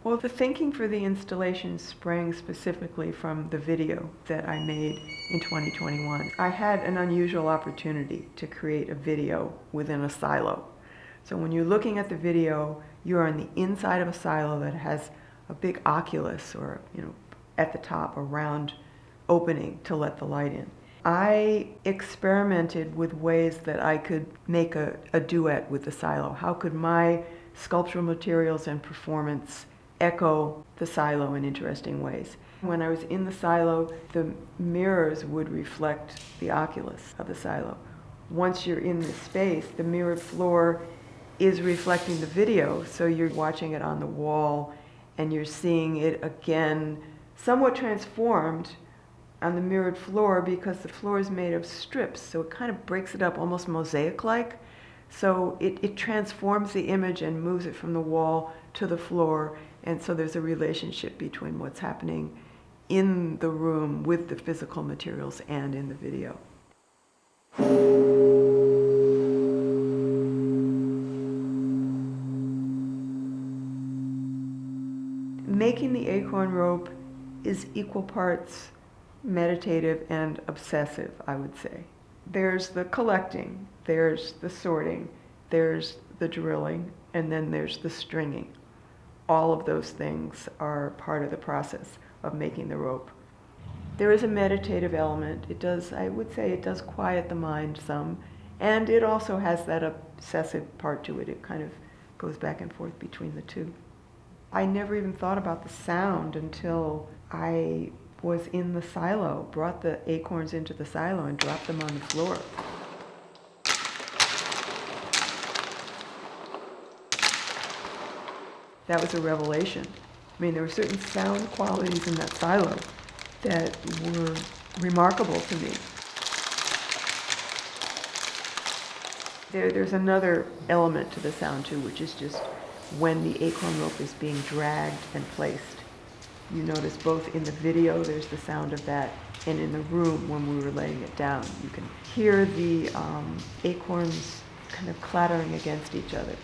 Well, the thinking for the installation sprang specifically from the video that I made in 2021. I had an unusual opportunity to create a video within a silo. So when you're looking at the video, you're on the inside of a silo that has a big oculus, or, at the top, a round opening to let the light in. I experimented with ways that I could make a duet with the silo. How could my sculptural materials and performance echo the silo in interesting ways? When I was in the silo, the mirrors would reflect the oculus of the silo. Once you're in the space, the mirrored floor is reflecting the video, so you're watching it on the wall and you're seeing it again somewhat transformed on the mirrored floor, because the floor is made of strips, so it kind of breaks it up almost mosaic-like. So it transforms the image and moves it from the wall to the floor, and so there's a relationship between what's happening in the room with the physical materials and in the video. Making the acorn rope is equal parts meditative and obsessive, I would say. There's the collecting, there's the sorting, there's the drilling, and then there's the stringing. All of those things are part of the process of making the rope. There is a meditative element. I would say it does quiet the mind some, and it also has that obsessive part to it. It kind of goes back and forth between the two. I never even thought about the sound until I was in the silo, brought the acorns into the silo and dropped them on the floor. That was a revelation. I mean, there were certain sound qualities in that silo that were remarkable to me. There's another element to the sound too, which is just when the acorn rope is being dragged and placed. You notice both in the video, there's the sound of that, and in the room when we were laying it down. You can hear the acorns kind of clattering against each other.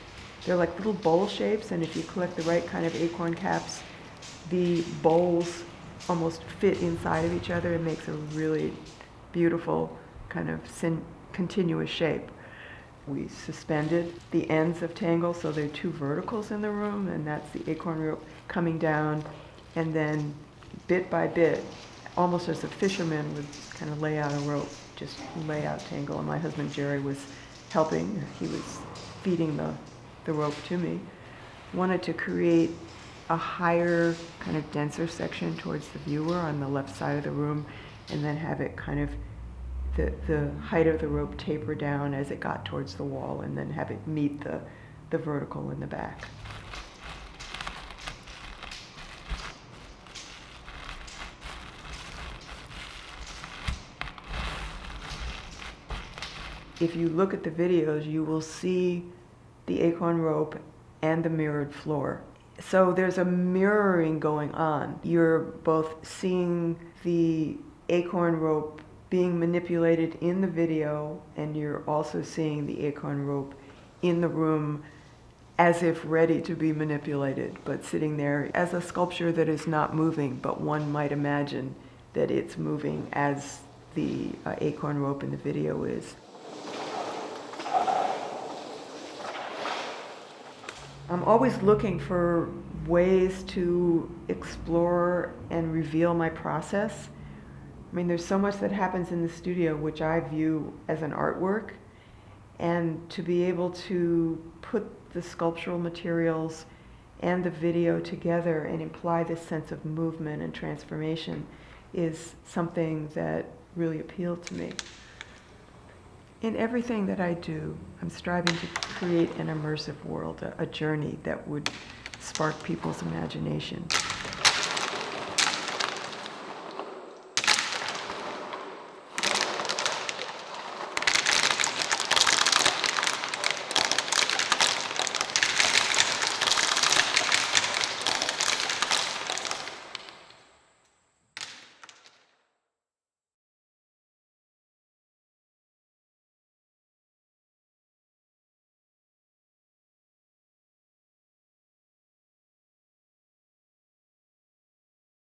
They're like little bowl shapes, and if you collect the right kind of acorn caps, the bowls almost fit inside of each other. It makes a really beautiful kind of continuous shape. We suspended the ends of tangle, so there are two verticals in the room, and that's the acorn rope coming down, and then bit by bit, almost as a fisherman would kind of lay out a rope, just lay out tangle. And my husband Jerry was helping. He was feeding the rope to me. Wanted to create a higher, kind of denser section towards the viewer on the left side of the room, and then have it kind of the height of the rope taper down as it got towards the wall, and then have it meet the vertical in the back. If you look at the videos, you will see the acorn rope and the mirrored floor. So there's a mirroring going on. You're both seeing the acorn rope being manipulated in the video, and you're also seeing the acorn rope in the room as if ready to be manipulated, but sitting there as a sculpture that is not moving, but one might imagine that it's moving as the acorn rope in the video is. I'm always looking for ways to explore and reveal my process. I mean, there's so much that happens in the studio which I view as an artwork, and to be able to put the sculptural materials and the video together and imply this sense of movement and transformation is something that really appealed to me. In everything that I do, I'm striving to create an immersive world, a journey that would spark people's imagination.